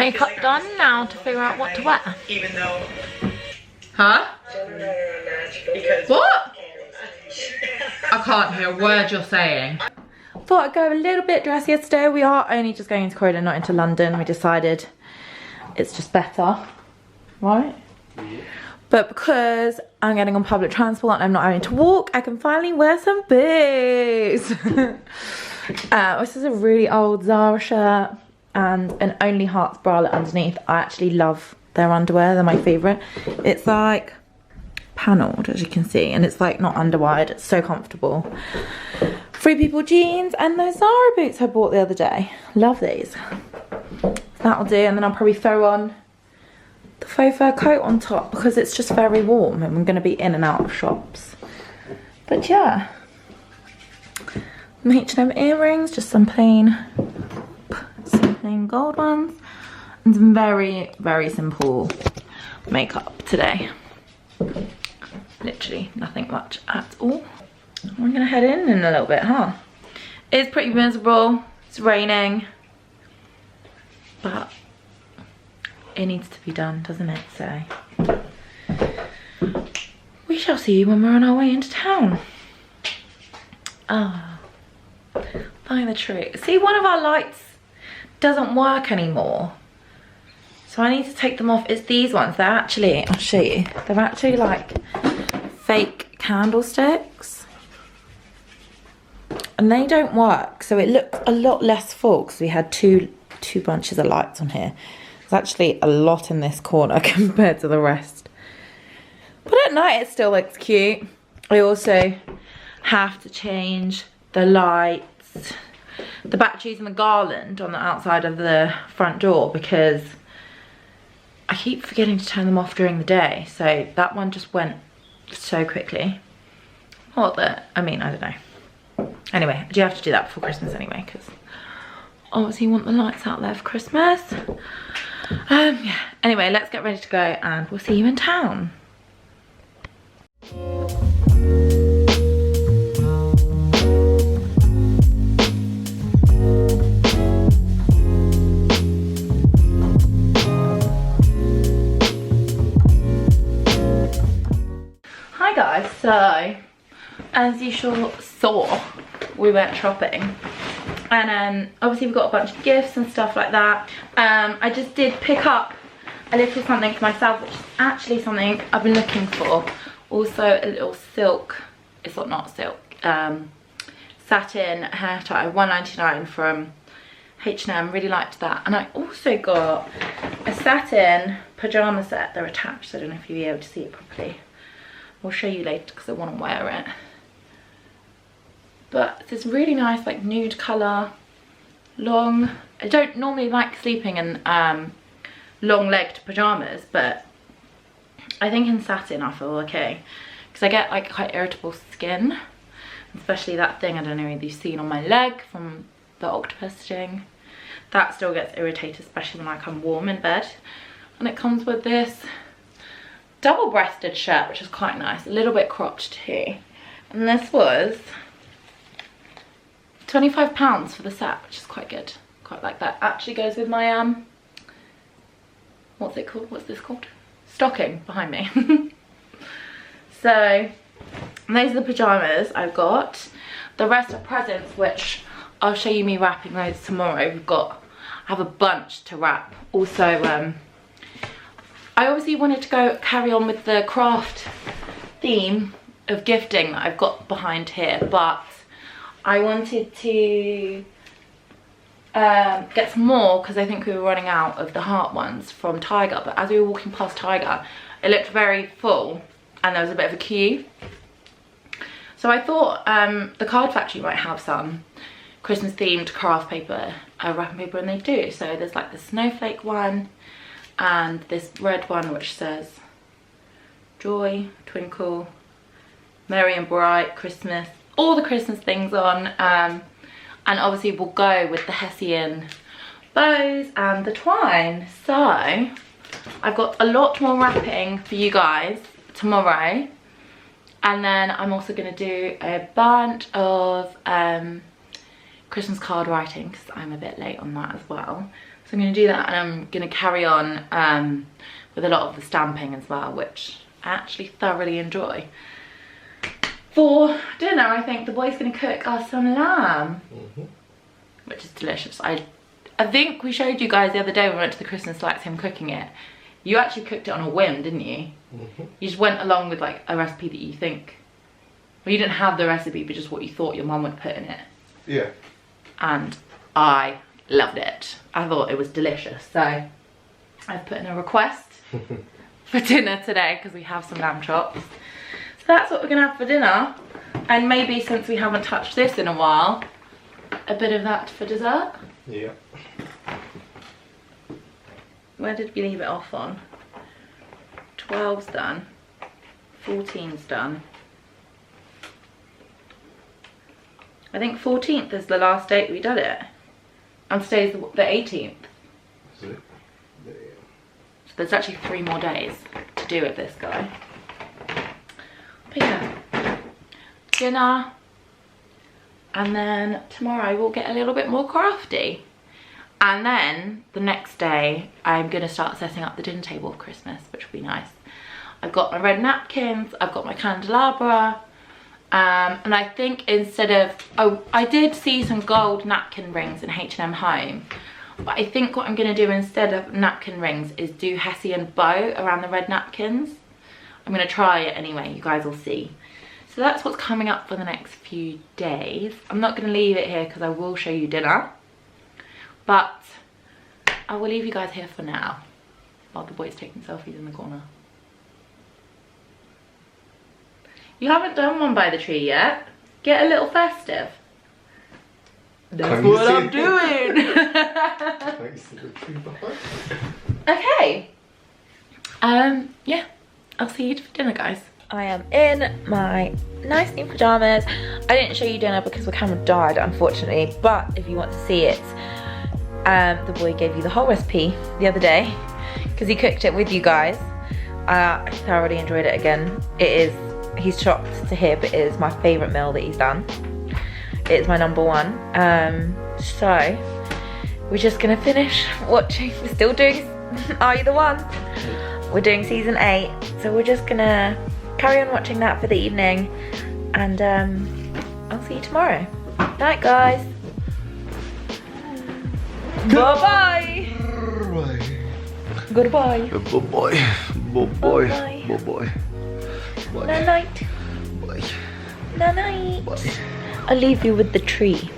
makeup done now to figure out what to wear. Even though. Huh? Because what? I can't hear a word you're saying. Thought I'd go a little bit dressier today. We are only just going into Croydon, not into London. We decided it's just better, right? Yeah. But because I'm getting on public transport and I'm not having to walk, I can finally wear some boots. This is a really old Zara shirt and an Only Hearts bralette underneath. I actually love their underwear. They're my favourite. It's like panelled, as you can see, and it's like not underwired. It's so comfortable. Free People jeans and those Zara boots I bought the other day. Love these. That'll do, and then I'll probably throw on the faux fur coat on top because it's just very warm and I'm going to be in and out of shops. But yeah, some H&M earrings, just some plain gold ones, and some very, very simple makeup today. Literally nothing much at all. We're gonna head in a little bit, huh? It's pretty miserable, it's raining, but it needs to be done, doesn't it? So we shall see when we're on our way into town. Ah, find the tree. See, one of our lights doesn't work anymore, so I need to take them off. It's these ones. They're actually, I'll show you, they're actually like fake candlesticks and they don't work, so it looks a lot less full because we had two bunches of lights on here. There's actually a lot in this corner compared to the rest, but at night it still looks cute. I also have to change the lights, the batteries and the garland on the outside of the front door because I keep forgetting to turn them off during the day. So that one just went so quickly. Not that, I mean, I don't know. Anyway, I do have to do that before Christmas anyway because obviously you want the lights out there for Christmas. Yeah, anyway, let's get ready to go and we'll see you in town. Hi guys, so as you saw, we went shopping and obviously we've got a bunch of gifts and stuff like that. I just did pick up a little something for myself, which is actually something I've been looking for. Also a little silk, it's not silk, satin hair tie, £1.99 from H&M, really liked that. And I also got a satin pyjama set. They're attached, so I don't know if you'll be able to see it properly. I'll show you later because I want to wear it. But it's this really nice like nude colour, long. I don't normally like sleeping in long legged pyjamas, but I think in satin I feel okay because I get like quite irritable skin, especially that thing, I don't know if you've seen on my leg from the octopus sting. That still gets irritated, especially when like I'm warm in bed. And it comes with this double-breasted shirt, which is quite nice, a little bit cropped too. And this was £25 for the set, which is quite good. Quite like that. Actually goes with my what's it called? What's this called? Stocking behind me. So those are the pyjamas I've got. The rest are presents, which I'll show you me wrapping those tomorrow. I have a bunch to wrap. Also, I obviously wanted to carry on with the craft theme of gifting that I've got behind here, but I wanted to get some more because I think we were running out of the heart ones from Tiger. But as we were walking past Tiger, it looked very full and there was a bit of a queue. So I thought the Card Factory might have some Christmas themed craft paper, wrapping paper, and they do. So there's like the snowflake one and this red one which says joy, twinkle, merry and bright, Christmas, all the Christmas things on. And obviously we'll go with the Hessian bows and the twine. So I've got a lot more wrapping for you guys tomorrow, and then I'm also going to do a bunch of Christmas card writing because I'm a bit late on that as well. So I'm going to do that, and I'm going to carry on with a lot of the stamping as well, which I actually thoroughly enjoy. For dinner, I think the boy's going to cook us some lamb, which is delicious. I think we showed you guys the other day when we went to the Christmas lights, him cooking it. You actually cooked it on a whim, didn't you? You just went along with like a recipe that you think, well, you didn't have the recipe, but just what you thought your mum would put in it. Yeah. And I loved it. I thought it was delicious. So I've put in a request for dinner today because we have some lamb chops. So that's what we're gonna have for dinner. And maybe, since we haven't touched this in a while, a bit of that for dessert. Yeah. Where did we leave it off on? 12's done. 14's done. I think 14th is the last date we did it. And today's the 18th. Is it? Yeah. So there's actually 3 more days to do with this guy. But yeah, dinner. And then tomorrow we'll get a little bit more crafty. And then the next day I'm going to start setting up the dinner table for Christmas, which will be nice. I've got my red napkins, I've got my candelabra. And I think instead of, I did see some gold napkin rings in H&M Home, but I think what I'm going to do instead of napkin rings is do Hessian bow around the red napkins. I'm going to try it anyway, you guys will see. So that's what's coming up for the next few days. I'm not going to leave it here because I will show you dinner, but I will leave you guys here for now while the boy's taking selfies in the corner. You haven't done one by the tree yet. Get a little festive. That's what I'm doing. Okay. Yeah, I'll see you for dinner, guys. I am in my nice new pajamas. I didn't show you dinner because the camera died, unfortunately, but if you want to see it, the boy gave you the whole recipe the other day because he cooked it with you guys. I thoroughly enjoyed it again. He's shocked to hear, but it is my favourite meal that he's done. It's my #1. So we're just gonna finish watching. We're still doing Are You the One? We're doing season 8, so we're just gonna carry on watching that for the evening, and I'll see you tomorrow. Night, guys. Bye bye. Goodbye. Bye bye. Bye bye. Night night. Bye. Night night. Bye. I'll leave you with the tree.